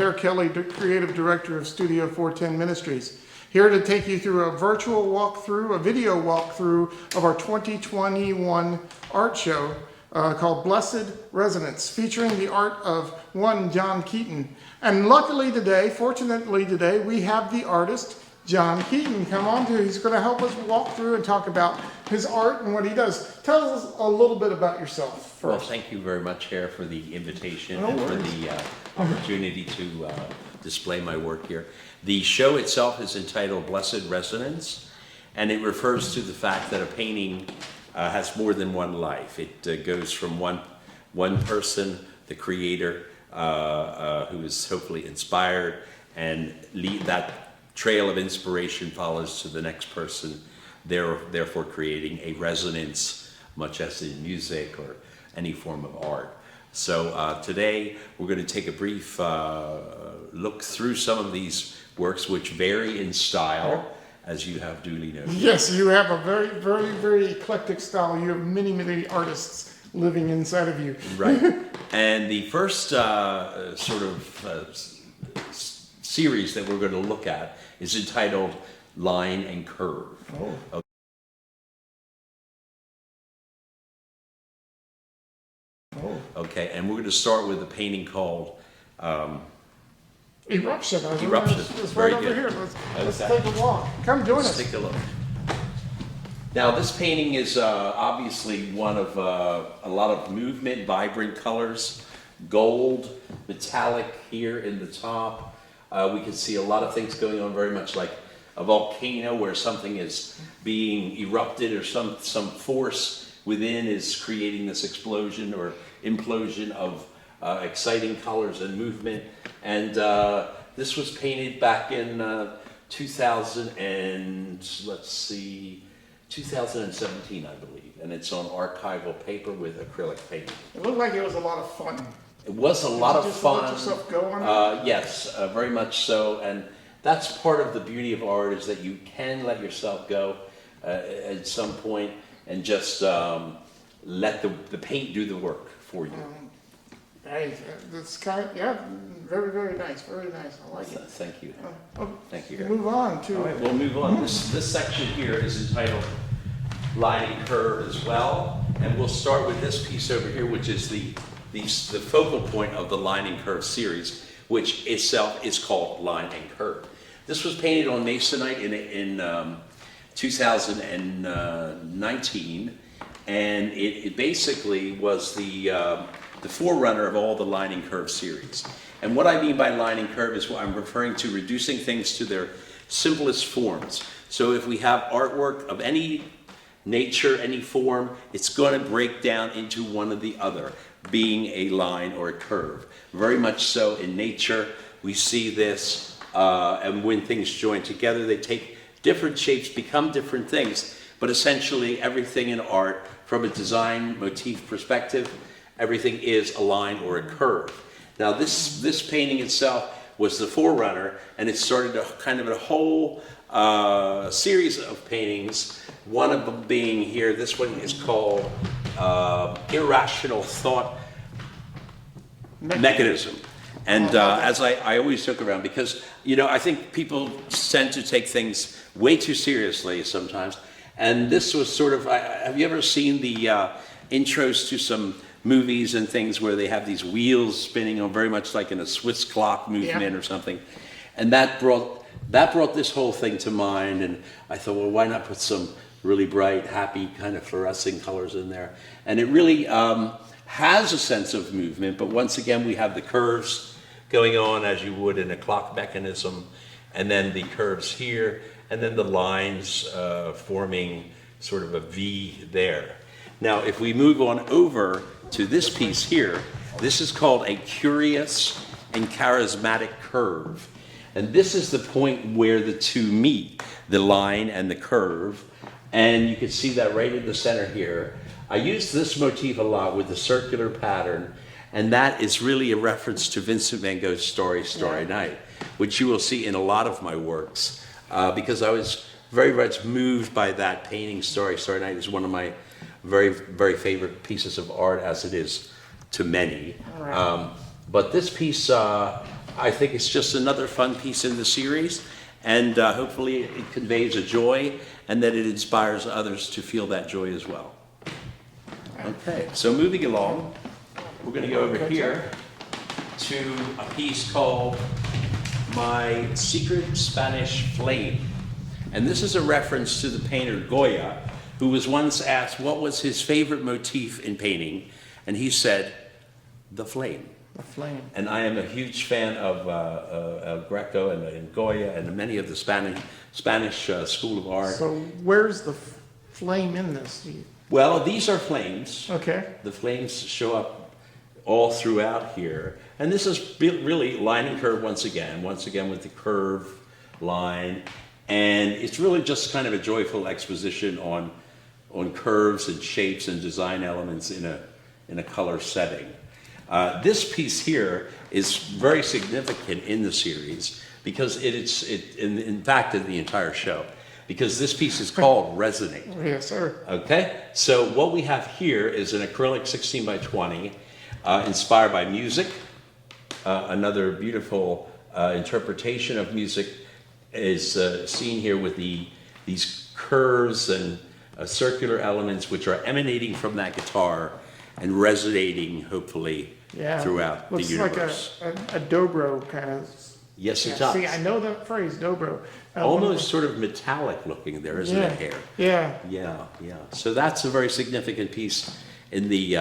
Hare Kelly, Creative Director of Studio 410 Ministries. Here to take you through a virtual walkthrough, a video walkthrough of our 2021 art show called Blessed Resonance, featuring the art of one John Keaton. And luckily today, fortunately today, we have the artist John Keaton come on to. He's going to help us walk through and talk about his art and what he does. Tell us a little bit about yourself first. Well, thank you very much, Hare, for the invitation and for the opportunity to display my work here. The show itself is entitled Blessed Resonance, and it refers to the fact that a painting has more than one life. It goes from one person, the creator, who is hopefully inspired, and that trail of inspiration follows to the next person, therefore creating a resonance, much as in music or any form of art. So today we're going to take a brief look through some of these works, which vary in style, as you have duly noted. Yes, you have a very, very, very eclectic style. You have many, many artists living inside of you. Right. And the first series that we're going to look at is entitled Line and Curve. Oh. Okay, and we're going to start with a painting called Eruption. Eruption. It's Very right over good. here. Let's take a walk. Come join us. Let's take a look. Now, this painting is obviously one of a lot of movement, vibrant colors, gold, metallic here in the top. We can see a lot of things going on, very much like a volcano where something is being erupted, or some force within is creating this explosion or implosion of exciting colors and movement. And this was painted back in 2017, I believe, and it's on archival paper with acrylic paint. It looked like it was a lot of fun. It was a lot of fun. Let yourself go on it? Yes, very much so, and that's part of the beauty of art, is that you can let yourself go at some point and just let the paint do the work for you. That's kind of, yeah, very, very nice, very nice. I like it. Thank you. Thank you. Move on to. All right, we'll move on. This section here is entitled Line and Curve as well, and we'll start with this piece over here, which is the focal point of the Line and Curve series, which itself is called Line and Curve. This was painted on masonite in 2019, and it basically was the forerunner of all the Line and Curve series. And what I mean by line and curve is what I'm referring to, reducing things to their simplest forms. So if we have artwork of any nature, any form, it's going to break down into one or the other, being a line or a curve. Very much so in nature, we see this, and when things join together, they take different shapes, become different things, but essentially everything in art, from a design motif perspective, everything is a line or a curve. Now this painting itself was the forerunner, and it started a kind of a whole series of paintings, one of them being here. This one is called Irrational Thought Mechanism. And as I always joke around, because I think people tend to take things way too seriously sometimes, and this was sort of, have you ever seen the intros to some movies and things where they have these wheels spinning on, very much like in a Swiss clock movement or something? And that brought this whole thing to mind, and I thought, well, why not put some really bright, happy, kind of fluorescing colors in there? And it really has a sense of movement, but once again we have the curves going on as you would in a clock mechanism, and then the curves here, and then the lines forming sort of a V there. Now if we move on over to this piece here, this is called a curious and charismatic curve. And this is the point where the two meet, the line and the curve. And you can see that right in the center here. I use this motif a lot with the circular pattern, and that is really a reference to Vincent van Gogh's Starry, Starry Night, which you will see in a lot of my works, because I was very much moved by that painting. Starry, Starry Night is one of my very, very favorite pieces of art, as it is to many. Right. But this piece I think it's just another fun piece in the series, and hopefully it conveys a joy and that it inspires others to feel that joy as well. Okay, so moving along, we're going to go over here to a piece called My Secret Spanish Flame. And this is a reference to the painter Goya, who was once asked what was his favorite motif in painting, and he said, the flame. The flame. And I am a huge fan of Greco and Goya and many of the Spanish School of Art. So where's the flame in this? Well, these are flames. Okay. The flames show up all throughout here. And this is really line and curve once again with the curve line. And it's really just kind of a joyful exposition on curves and shapes and design elements in a color setting. This piece here is very significant in the series because in fact in the entire show, because this piece is called Resonate. Yes, sir. Okay, so what we have here is an acrylic 16 by 20 inspired by music. Another beautiful interpretation of music is seen here with these curves and circular elements which are emanating from that guitar and resonating, hopefully, throughout the universe. Looks like a dobro kind of. Yes, it does. See, I know that phrase, dobro. Almost sort of metallic looking there, isn't it, here? Yeah. Yeah. So that's a very significant piece in the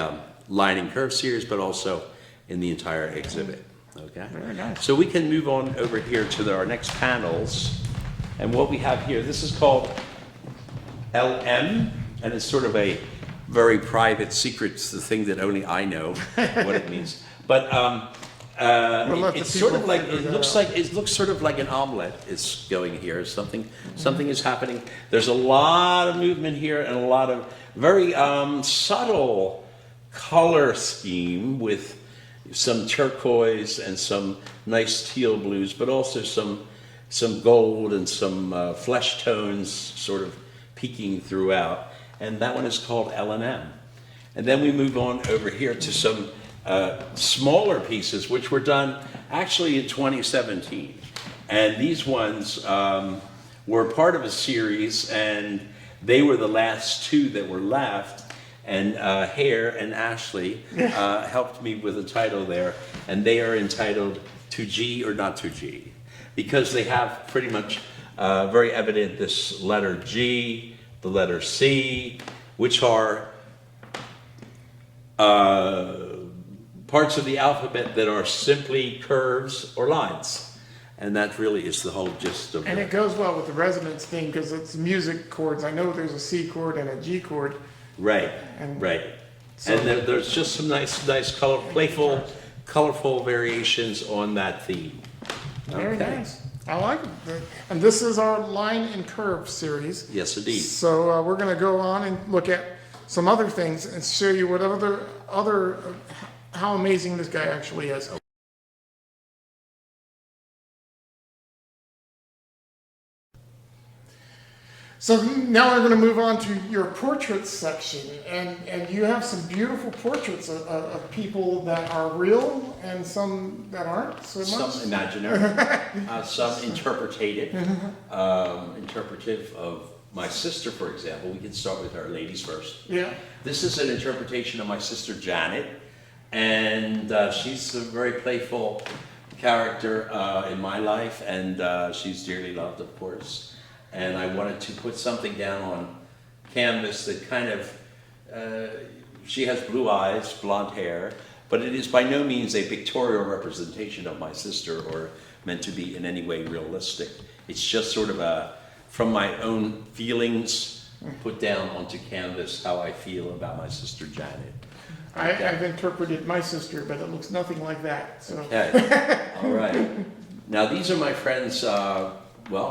line and curve series, but also in the entire exhibit. Okay. Very nice. So we can move on over here to our next panels. And what we have here, this is called LM, and it's sort of a very private secret. It's the thing that only I know what it means. But it's sort of like it looks sort of like an omelet is going here. Something is happening. There's a lot of movement here and a lot of very subtle color scheme with some turquoise and some nice teal blues, but also some gold and some flesh tones sort of peeking throughout. And that one is called L&M. And then we move on over here to some smaller pieces, which were done actually in 2017. And these ones were part of a series, and they were the last two that were left. And Hare and Ashley helped me with the title there, and they are entitled To G or Not To G, because they have pretty much very evident this letter G, the letter C, which are parts of the alphabet that are simply curves or lines. And that really is the whole gist of it. And it goes well with the resonance theme because it's music chords. I know there's a C chord and a G chord. Right. So, and there's just some nice playful, colorful variations on that theme. Very nice. I like it. And this is our line and curve series. Yes, indeed. So we're going to go on and look at some other things and show you what other how amazing this guy actually is. So now we're going to move on to your portraits section, and you have some beautiful portraits of people that are real and some that aren't so much. Some imaginary, some interpretive of my sister, for example. We can start with our ladies first. Yeah. This is an interpretation of my sister Janet, and she's a very playful character in my life, and she's dearly loved, of course. And I wanted to put something down on canvas that kind of, she has blue eyes, blonde hair, but it is by no means a pictorial representation of my sister or meant to be in any way realistic. It's just sort of from my own feelings, put down onto canvas how I feel about my sister Janet. Okay. I've interpreted my sister, but it looks nothing like that. So. Okay, all right. Now these are my friends,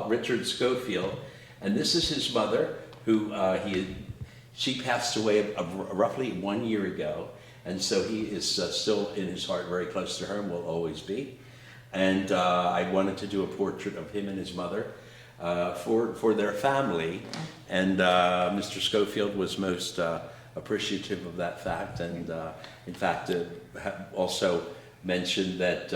Richard Schofield, and this is his mother, who she passed away roughly 1 year ago, and so he is still in his heart very close to her and will always be. And I wanted to do a portrait of him and his mother for their family, and Mr. Schofield was most appreciative of that fact, and in fact also mentioned that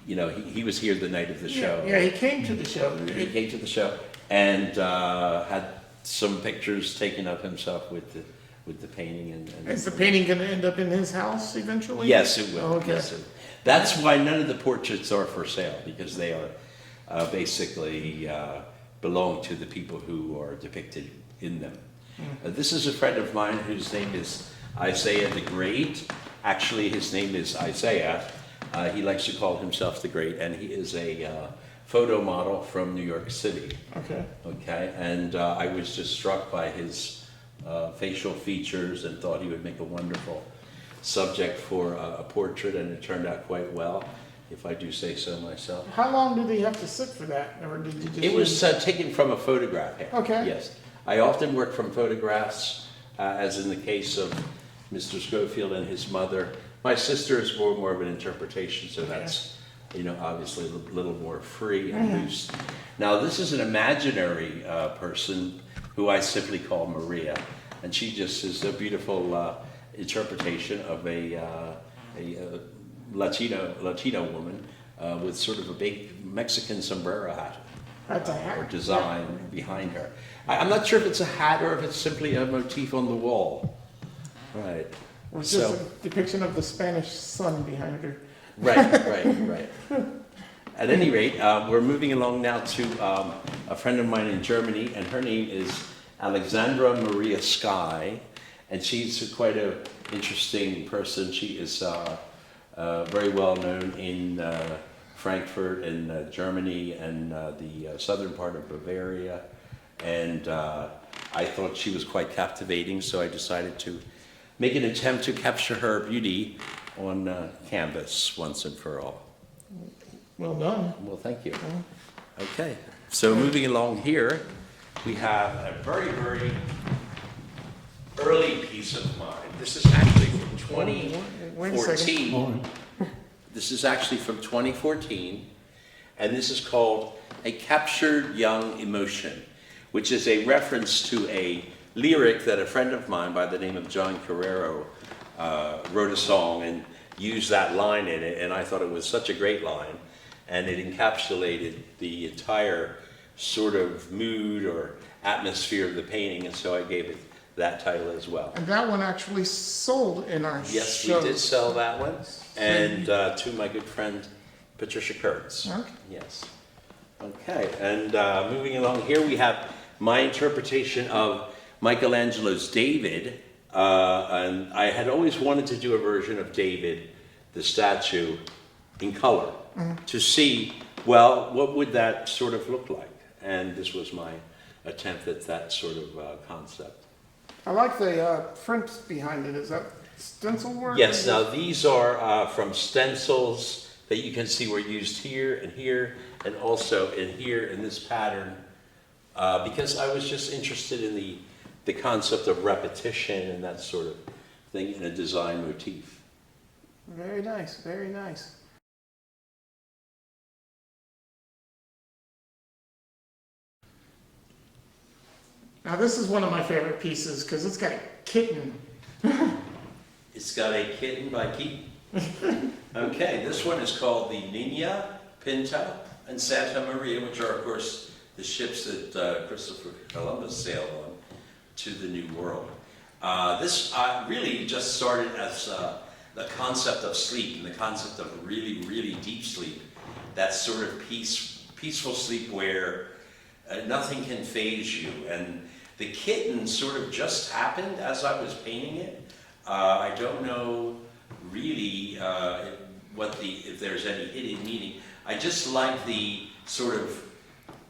he was here the night of the show. Yeah, he came to the show. He came to the show and had some pictures taken of himself with the painting. And Is the painting going to end up in his house eventually? Yes, it will. Oh, okay. Yes, that's why none of the portraits are for sale, because they are basically belong to the people who are depicted in them. This is a friend of mine whose name is Isaiah the Great. Actually, his name is Isaiah. He likes to call himself the Great, and he is a photo model from New York City. Okay. Okay, and I was just struck by his facial features and thought he would make a wonderful subject for a portrait, and it turned out quite well, if I do say so myself. How long did he have to sit for that, or did you just? It was taken from a photograph. Okay. Yes, I often work from photographs, as in the case of Mr. Schofield and his mother. My sister is more of an interpretation, so that's obviously a little more free and loose. Now this is an imaginary person who I simply call Maria, and she just is a beautiful interpretation of a Latino woman with sort of a big Mexican sombrero hat. That's a hat. Or design behind her. I'm not sure if it's a hat or if it's simply a motif on the wall. Right. It was just a depiction of the Spanish sun behind her. Right. At any rate, we're moving along now to a friend of mine in Germany, and her name is Alexandra Maria Sky, and she's quite an interesting person. She is very well known in Frankfurt in Germany and the southern part of Bavaria, and I thought she was quite captivating, so I decided to make an attempt to capture her beauty on canvas once and for all. Well done. Well, thank you. Okay, so moving along here, we have a very, very early piece of mine. This is actually from 2014. This is actually from 2014, and this is called A Captured Young Emotion, which is a reference to a lyric that a friend of mine by the name of John Carrero wrote a song and used that line in it, and I thought it was such a great line, and it encapsulated the entire sort of mood or atmosphere of the painting, and so I gave it that title as well. And that one actually sold in our Yes, show. we did sell that one, and to my good friend Patricia Kurtz. Okay. Yes. Okay, and moving along here, we have my interpretation of Michelangelo's David, and I had always wanted to do a version of David, the statue, in color, to see, well, what would that sort of look like? And this was my attempt at that sort of concept. I like the prints behind it. Is that stencil work? Yes, now these are from stencils that you can see were used here, and also in here in this pattern, because I was just interested in the concept of repetition and that sort of thing in a design motif. Very nice, very nice. Now this is one of my favorite pieces because it's got a kitten. It's got a kitten by Keaton. Okay, this one is called the Nina, Pinta, and Santa Maria, which are, of course, the ships that Christopher Columbus sailed on to the New World. This really just started as the concept of sleep and the concept of really, really deep sleep. That sort of peaceful sleep where nothing can faze you. And the kitten sort of just happened as I was painting it. I don't know really if there's any hidden meaning. I just like the sort of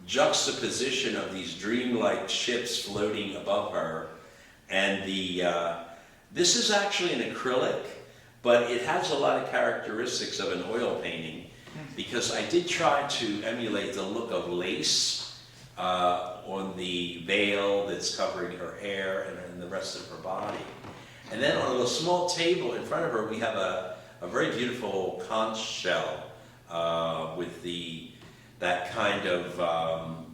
juxtaposition of these dreamlike ships floating above her, and this is actually an acrylic, but it has a lot of characteristics of an oil painting, because I did try to emulate the look of lace on the veil that's covering her hair and the rest of her body. And then on a small table in front of her, we have a very beautiful conch shell with that kind of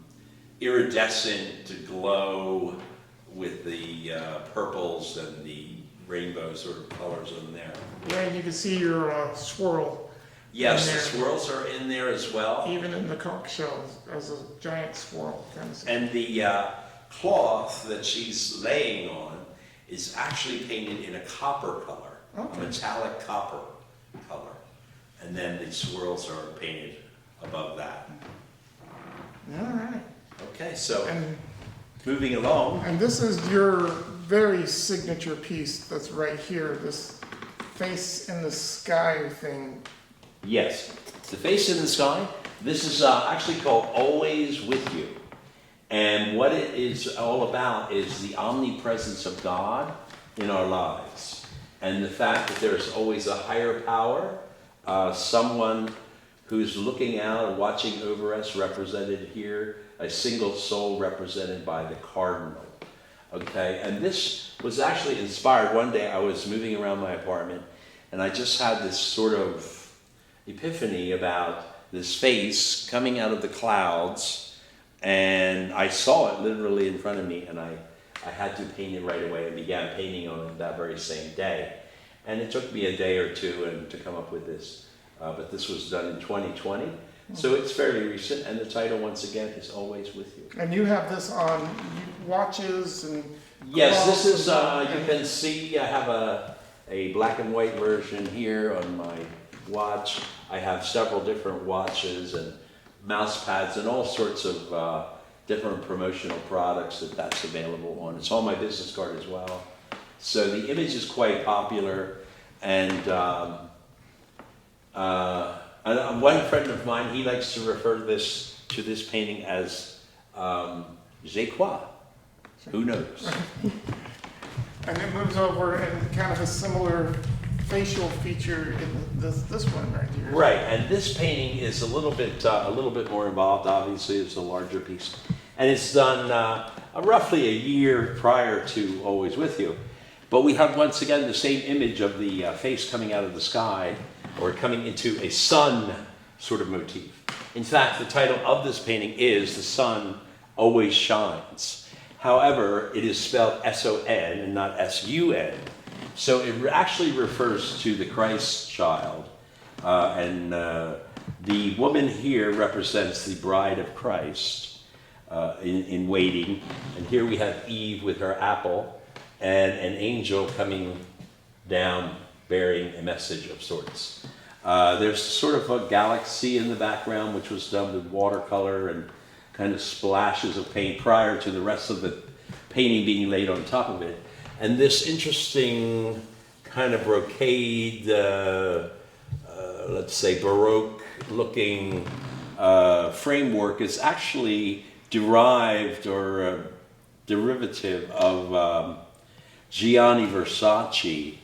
iridescent glow with the purples and the rainbow sort of colors on there. Yeah, and you can see your swirl. Yes, in the there. swirls are in there as well. Even in the conch shell as a giant swirl kind of thing. And the cloth that she's laying on is actually painted in a copper color, Okay. a metallic copper color. And then the swirls are painted above that. All right. Okay, so And moving along. And this is your very signature piece that's right here, this face in the sky thing. Yes, the face in the sky. This is actually called Always With You. And what it is all about is the omnipresence of God in our lives. And the fact that there's always a higher power, someone who's looking out and watching over us, represented here, a single soul represented by the cardinal. Okay, and this was actually inspired. One day I was moving around my apartment and I just had this sort of epiphany about this face coming out of the clouds, and I saw it literally in front of me, and I had to paint it right away and began painting on it that very same day. And it took me a day or two to come up with this, but this was done in 2020, so it's fairly recent, and the title once again is Always With You. And you have this on watches and... Yes, this is, clocks you can see I have a black and white version here on my watch. I have several different watches and mouse pads and all sorts of different promotional products that's available on. It's on my business card as well. So the image is quite popular, and one friend of mine, he likes to refer to this painting as Je crois. Who knows? And it moves over in kind of a similar facial feature in this one right here. Right, and this painting is a little bit more involved. Obviously, it's a larger piece, and it's done roughly a year prior to Always With You. But we have once again the same image of the face coming out of the sky, or coming into a sun sort of motif. In fact, the title of this painting is "The Sun Always Shines." However, it is spelled S-O-N and not S-U-N. So it actually refers to the Christ child. And the woman here represents the bride of Christ in waiting. And here we have Eve with her apple and an angel coming down bearing a message of sorts. There's sort of a galaxy in the background, which was done with watercolor and kind of splashes of paint prior to the rest of the painting being laid on top of it. And this interesting kind of brocade, let's say Baroque looking framework is actually derived or derivative of Gianni Versace,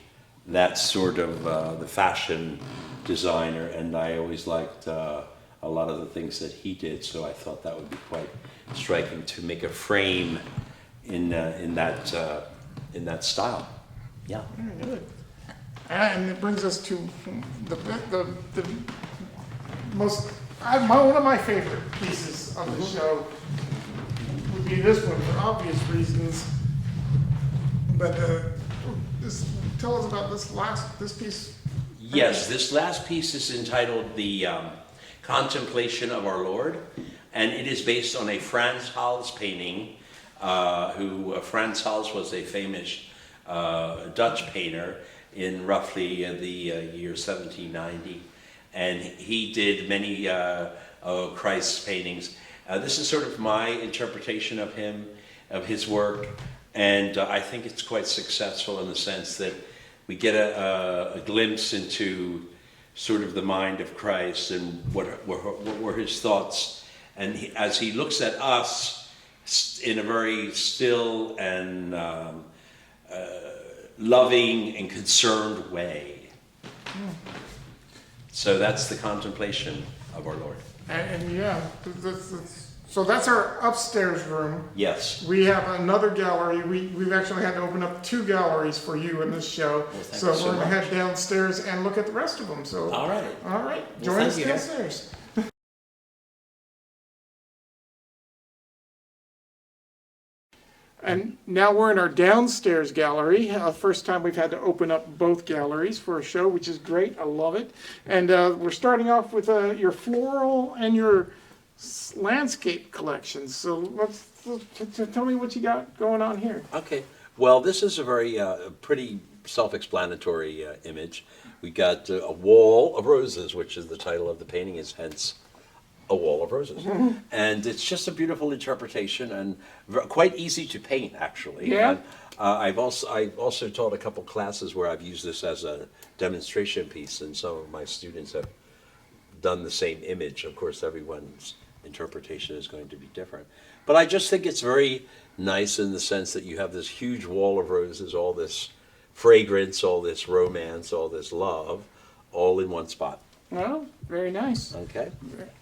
that sort of the fashion designer, and I always liked a lot of the things that he did, so I thought that would be quite striking to make a frame in that style. Yeah. Very good. And it brings us to the most, one of my favorite pieces of the show would be this one for obvious reasons. But tell us about this piece. Yes, this last piece is entitled The Contemplation of Our Lord, and it is based on a Frans Hals painting. Frans Hals was a famous Dutch painter in roughly the year 1790, and he did many Christ paintings. This is sort of my interpretation of him, of his work, and I think it's quite successful in the sense that we get a glimpse into sort of the mind of Christ and what were his thoughts. And as he looks at us in a very still and loving and concerned way. So that's the contemplation of our Lord. And yeah, so that's our upstairs room. Yes. We have another gallery. We've actually had to open up 2 galleries for you in this show. Well, thank so you so we're going to much. head downstairs and look at the rest of them. So All right. All right. Well, Join thank us you. downstairs. And now we're in our downstairs gallery. First time we've had to open up both galleries for a show, which is great. I love it. And we're starting off with your floral and your landscape collections. So tell me what you got going on here. Okay. Well, this is a very pretty self-explanatory image. We got a wall of roses, which is the title of the painting, is hence a wall of roses. And it's just a beautiful interpretation and quite easy to paint, actually. Yeah. And, I've also taught a couple classes where I've used this as a demonstration piece, and some of my students have done the same image. Of course, everyone's interpretation is going to be different. But I just think it's very nice in the sense that you have this huge wall of roses, all this fragrance, all this romance, all this love, all in one spot. Well, very nice. Okay.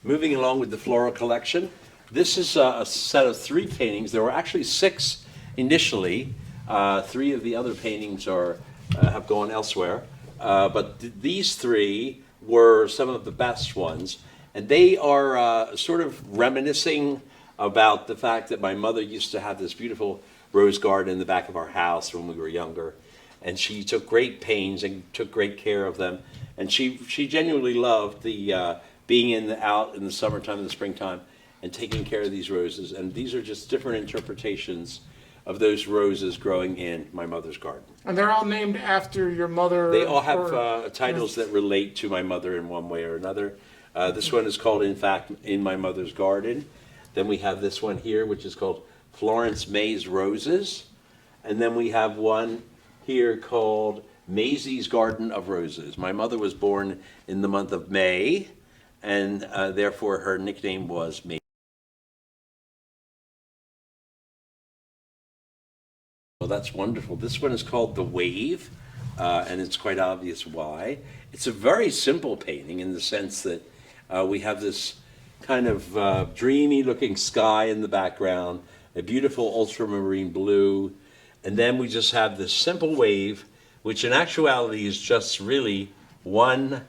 Moving along with the floral collection, this is a set of 3 paintings. There were actually 6 initially. 3 of the other paintings have gone elsewhere. But these 3 were some of the best ones. And they are sort of reminiscing about the fact that my mother used to have this beautiful rose garden in the back of our house when we were younger. And she took great pains and took great care of them. And she genuinely loved the being out in the summertime and the springtime and taking care of these roses. And these are just different interpretations of those roses growing in my mother's garden. And they're all named after your mother? They all have titles that relate to my mother in one way or another. This one is called, in fact, In My Mother's Garden. Then we have this one here, which is called Florence May's Roses. And then we have one here called Maisie's Garden of Roses. My mother was born in the month of May, and therefore her nickname was Maisie. Well, that's wonderful. This one is called The Wave, and it's quite obvious why. It's a very simple painting in the sense that we have this kind of dreamy-looking sky in the background, a beautiful ultramarine blue, and then we just have this simple wave, which in actuality is just really one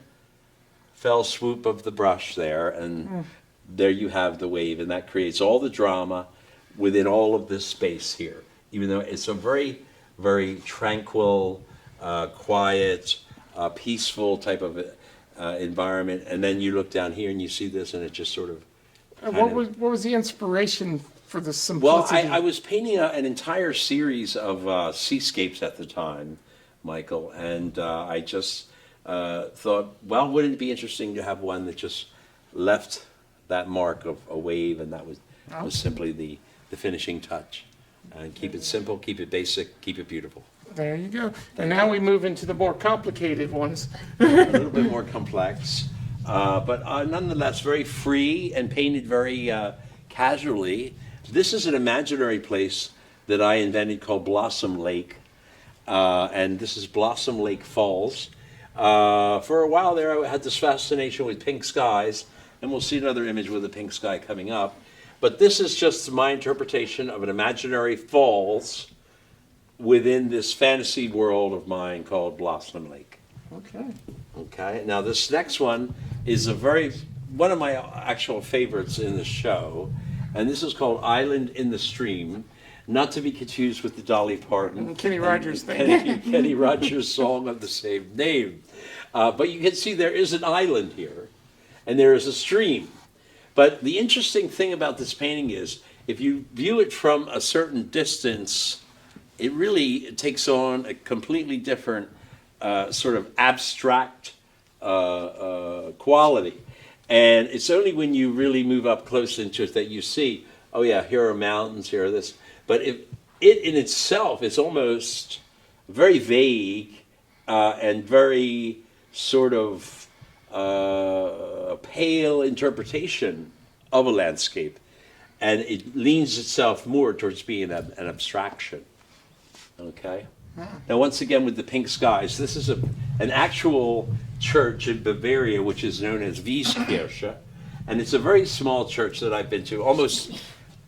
fell swoop of the brush there, and there you have the wave, and that creates all the drama within all of this space here, even though it's a very, very tranquil, quiet, peaceful type of environment. And then you look down here and you see this, and it just sort of... What was the inspiration for the Well, simplicity? I was painting an entire series of seascapes at the time, Michael, and I just thought, well, wouldn't it be interesting to have one that just left that mark of a wave, and that was simply the finishing touch. And keep it simple, keep it basic, keep it beautiful. There you go. And now we move into the more complicated ones. A little bit more complex, but nonetheless very free and painted very casually. This is an imaginary place that I invented called Blossom Lake, and this is Blossom Lake Falls. For a while there, I had this fascination with pink skies, and we'll see another image with a pink sky coming up. But this is just my interpretation of an imaginary falls within this fantasy world of mine called Blossom Lake. Okay. Okay, now this next one is one of my actual favorites in the show, and this is called Island in the Stream, not to be confused with the Dolly Parton Kenny Rogers thing. Kenny Rogers song of the same name. But you can see there is an island here, and there is a stream. But the interesting thing about this painting is, if you view it from a certain distance, it really takes on a completely different sort of abstract quality. And it's only when you really move up close into it that you see, oh yeah, here are mountains, here are this. But it in itself is almost very vague and very sort of a pale interpretation of a landscape, and it leans itself more towards being an abstraction. Okay. Now, once again, with the pink skies, this is an actual church in Bavaria, which is known as Viscera, and it's a very small church that I've been to, almost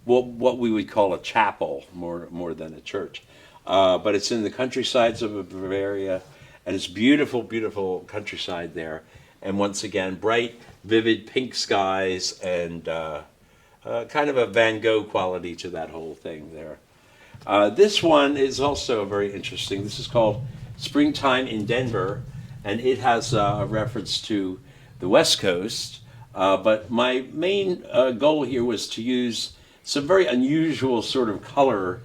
what we would call a chapel, more than a church. But it's in the countrysides of Bavaria, and it's beautiful, beautiful countryside there. And once again, bright, vivid pink skies and kind of a Van Gogh quality to that whole thing there. This one is also very interesting. This is called Springtime in Denver, and it has a reference to the West Coast. But my main goal here was to use some very unusual sort of color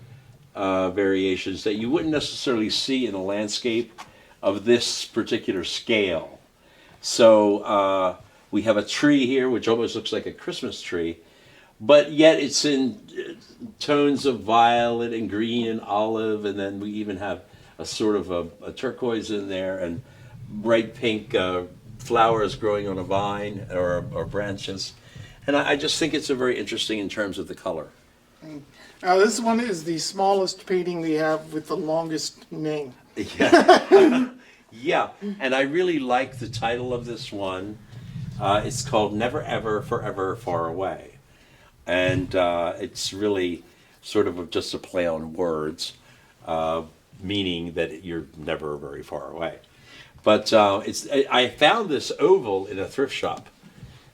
variations that you wouldn't necessarily see in a landscape of this particular scale. So we have a tree here, which almost looks like a Christmas tree, but yet it's in tones of violet and green and olive, and then we even have a sort of a turquoise in there, and bright pink flowers growing on a vine or branches. And I just think it's a very interesting in terms of the color. Now, this one is the smallest painting we have with the longest name. Yeah. Yeah, and I really like the title of this one. It's called Never Ever Forever Far Away. And it's really sort of just a play on words, meaning that you're never very far away. But I found this oval in a thrift shop,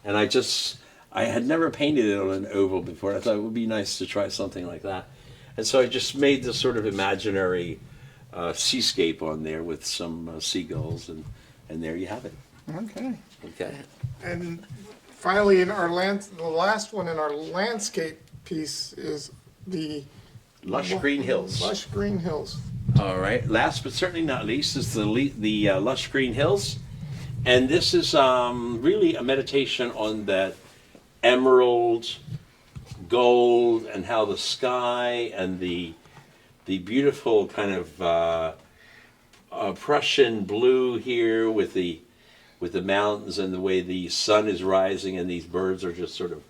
and I had never painted it on an oval before. I thought it would be nice to try something like that. And so I just made this sort of imaginary seascape on there with some seagulls, and there you have it. Okay. Okay. And finally, in our the last one in our landscape piece is the Lush Green Hills. Lush Green Hills. All right. Last but certainly not least is the Lush Green Hills, and this is really a meditation on that emerald, gold, and how the sky and the beautiful kind of Prussian blue here with the mountains and the way the sun is rising and these birds are just sort of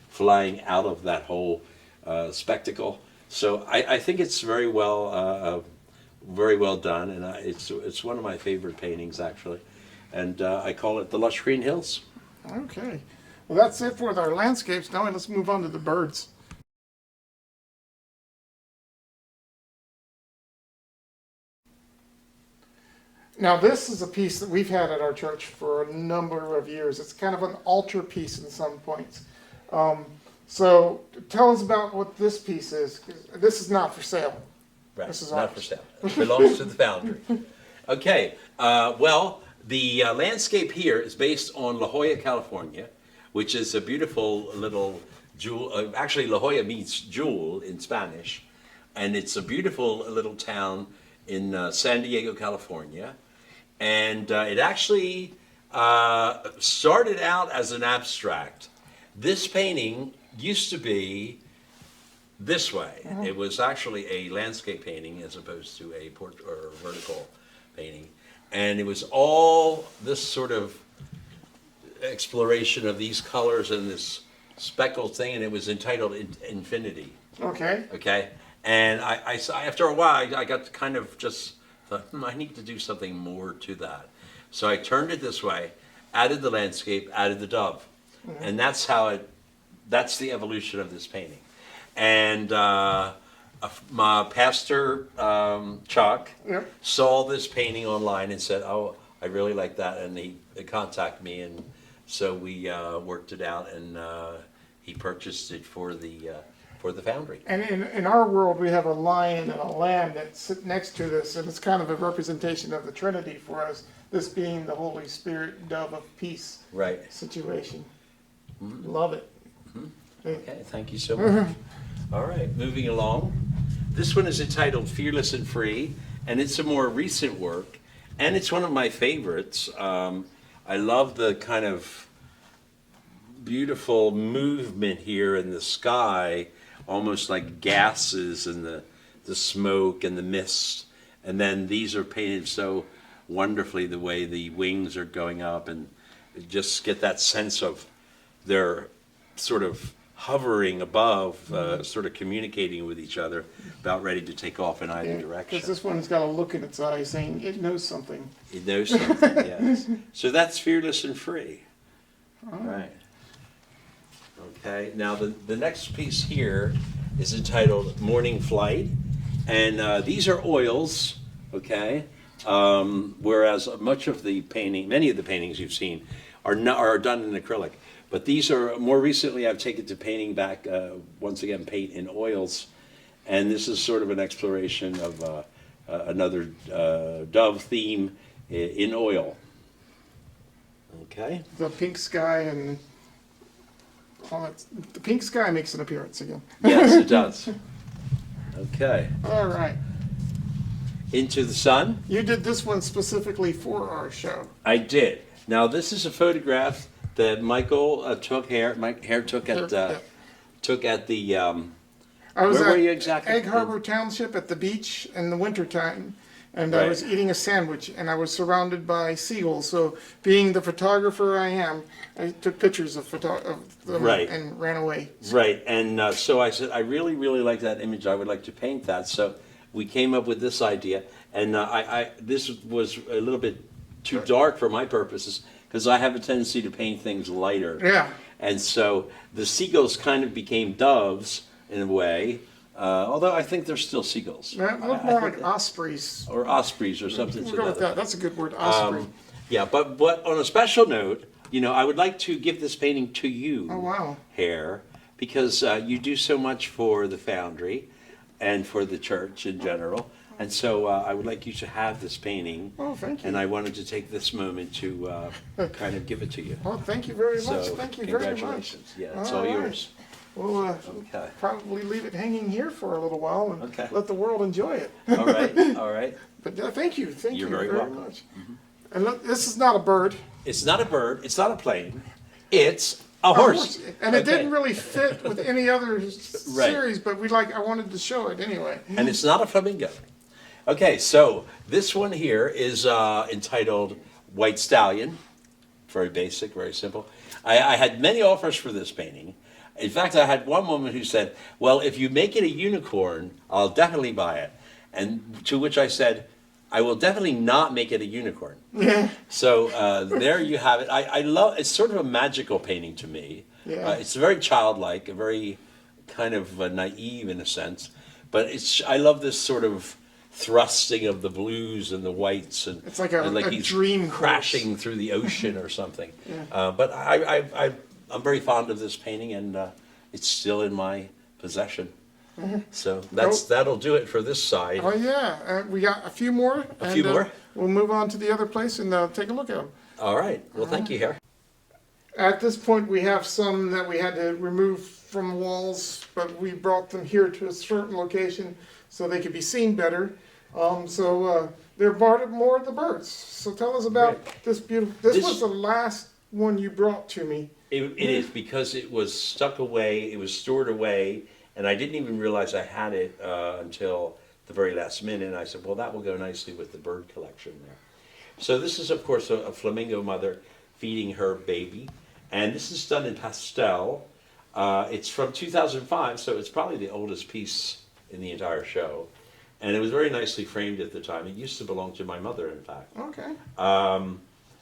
flying out of that whole spectacle. So I think it's very well done, and it's one of my favorite paintings actually, and I call it the Lush Green Hills. Okay, well that's it for our landscapes. Now let's move on to the birds. Now this is a piece that we've had at our church for a number of years. It's kind of an altar piece in some points. So tell us about what this piece is. This is not for sale. Right, This is not ours. for sale. It belongs to the foundry. Okay, well, the landscape here is based on La Jolla, California, which is a beautiful little jewel. Actually, La Jolla means jewel in Spanish, and it's a beautiful little town in San Diego, California. And it actually started out as an abstract. This painting used to be this way. It was actually a landscape painting as opposed to a portrait or vertical painting. And it was all this sort of exploration of these colors and this speckled thing, and it was entitled Infinity. Okay. Okay? And I after a while, I got to kind of just thought, I need to do something more to that. So I turned it this way, added the landscape, added the dove. And that's that's the evolution of this painting. And my pastor, Chuck, Yep. saw this painting online and said, oh, I really like that. And he contacted me, and so we worked it out, and he purchased it for the foundry. And in our world, we have a lion and a lamb that sit next to this, and it's kind of a representation of the Trinity for us, this being the Holy Spirit, dove of peace Right. situation. Love it. Okay, thank you so much. All right, moving along. This one is entitled Fearless and Free, and it's a more recent work, and it's one of my favorites. I love the kind of beautiful movement here in the sky, almost like gases and the smoke and the mist. And then these are painted so wonderfully, the way the wings are going up, and just get that sense of they're sort of hovering above, sort of communicating with each other, about ready to take off in either direction. Because this one's got a look in its eye saying it knows something. It knows something, yes. So that's Fearless and Free. All right. Okay, now the next piece here is entitled Morning Flight, and these are oils, okay? Whereas many of the paintings you've seen are done in acrylic. But these are, more recently I've taken to painting back, once again, paint in oils. And this is sort of an exploration of another dove theme in oil. Okay. The pink sky and all that. The pink sky makes an appearance again. Yes, it does. Okay. All right. Into the sun. You did this one specifically for our show. I did. Now this is a photograph that Michael took. Mike Hare took at the. I was where at were you exactly? Egg Harbor Township at the beach in the wintertime, and Right. I was eating a sandwich, and I was surrounded by seagulls. So, being the photographer I am, I took pictures of them Right. and ran away. Right, and so I said, I really, really like that image. I would like to paint that. So we came up with this idea, and this was a little bit too dark for my purposes because I have a tendency to paint things lighter. Yeah. And so the seagulls kind of became doves in a way, although I think they're still seagulls. That looked more like ospreys. Or ospreys or something We'll to go that with that. That's a good word, osprey. Yeah, but on a special note, I would like to give this painting to you, Oh, wow. Hare, because you do so much for the Foundry and for the church in general. And so I would like you to have this painting. Oh, thank you. And I wanted to take this moment to kind of give it to you. Oh, thank you very much. So, Thank you very much. congratulations. Yeah, it's all right. yours. We'll Okay. probably leave it hanging here for a little while and Okay. let the world enjoy it. All right, all right. But thank you. Thank You're you very welcome. much. And look, this is not a bird. It's not a bird. It's not a plane. It's a horse. And it Okay. didn't really fit with any other Right. series, but I wanted to show it anyway. And it's not a flamingo. Okay, so this one here is entitled White Stallion. Very basic, very simple. I had many offers for this painting. In fact, I had one woman who said, well, if you make it a unicorn, I'll definitely buy it. And to which I said, I will definitely not make it a unicorn. So there you have it. I love, it's sort of a magical painting to me. Yeah. It's very childlike, very kind of naive in a sense. But I love this sort of thrusting of the blues and the whites, and It's like and a he's dream crashing through the ocean or something. But I'm very fond of this painting, and it's still in my possession. So that'll do it for this side. Oh, yeah. We got a few more. A few more? We'll move on to the other place and take a look at them. All right. Well, thank you, Hare. At this point, we have some that we had to remove from walls, but we brought them here to a certain location so they could be seen better. They're more of the birds. So tell us about this beautiful. This was the last one you brought to me. It is because it was stuck away. It was stored away, and I didn't even realize I had it until the very last minute. And I said, well, that will go nicely with the bird collection there. So this is, of course, a flamingo mother feeding her baby. And this is done in pastel. It's from 2005, so it's probably the oldest piece in the entire show. And it was very nicely framed at the time. It used to belong to my mother, in fact. Okay.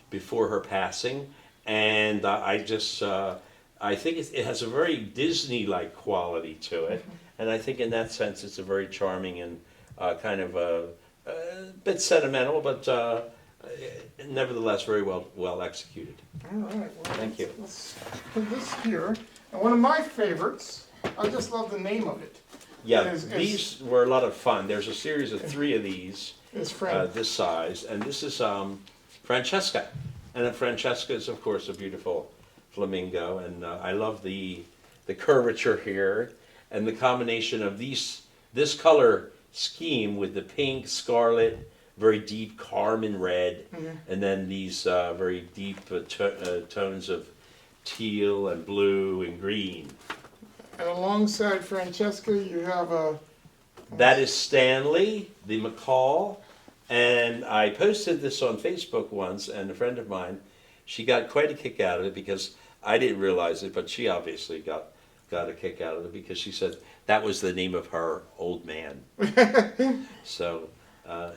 Before her passing. And I think it has a very Disney-like quality to it. And I think in that sense it's a very charming and kind of a bit sentimental, but nevertheless very well executed. All right. Well, Thank you. Let's put this here. And one of my favorites, I just love the name of it. Yeah, Is- these were a lot of fun. There's a series of 3 of these, It's Frank. this size, and this is Francesca. And a Francesca is, of course, a beautiful flamingo, and I love the curvature here, and the combination of this color scheme with the pink, scarlet, very deep carmine red, and then these very deep tones of teal and blue and green. And alongside Francesca, you have a. That is Stanley, the macaw, and I posted this on Facebook once, and a friend of mine, she got quite a kick out of it because I didn't realize it, but she obviously got a kick out of it because she said that was the name of her old man. So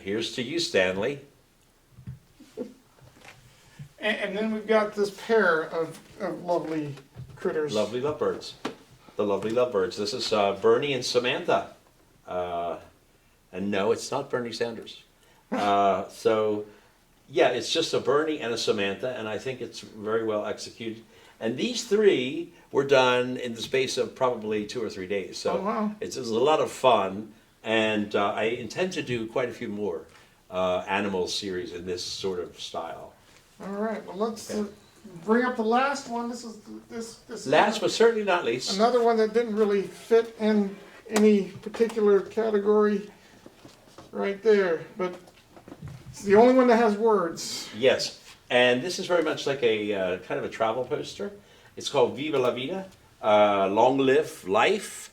here's to you, Stanley. And then we've got this pair of lovely critters. Lovely lovebirds. The lovely lovebirds. This is Bernie and Samantha. And no, it's not Bernie Sanders. So, yeah, it's just a Bernie and a Samantha, and I think it's very well executed. And these 3 were done in the space of probably 2 or 3 days. So Oh, wow. it's a lot of fun, and I intend to do quite a few more animal series in this sort of style. All right, well, let's bring up the last one. This is Last but certainly not least, another one that didn't really fit in any particular category right there, but it's the only one that has words. yes, and this is very much like a kind of a travel poster. It's called Viva la Vida, Long Live Life,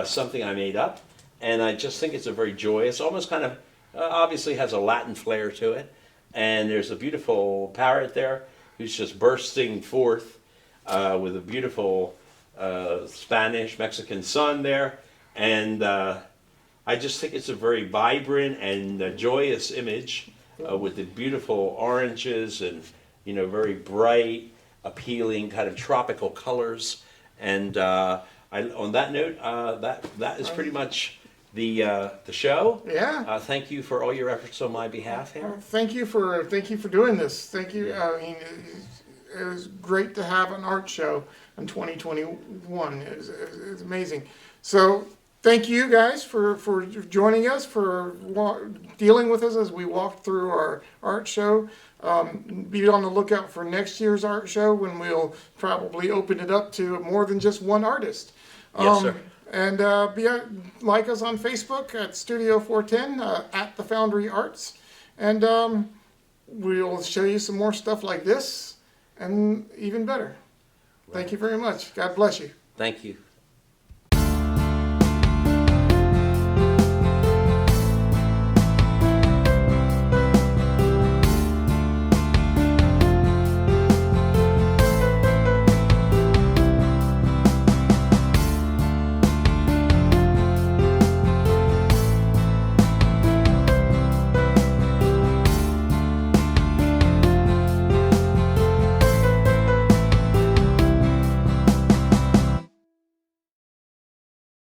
something I made up, and I just think it's a very joyous, almost kind of, obviously has a Latin flair to it, and there's a beautiful parrot there who's just bursting forth with a beautiful Spanish, Mexican sun there, and I just think it's a very vibrant and joyous image with the beautiful oranges and, you know, very bright, appealing kind of tropical colors. And on that note, that is pretty much the show. Yeah. Thank you for all your efforts on my behalf here. Thank you for doing this. Thank you. I mean, it was great to have an art show in 2021. It's amazing. So thank you guys for joining us, for dealing with us as we walked through our art show. Be on the lookout for next year's art show when we'll probably open it up to more than just one artist. Yes, sir. And like us on Facebook at Studio 410 at the Foundry Arts, and we'll show you some more stuff like this and even better. Thank you very much. God bless you. Thank you.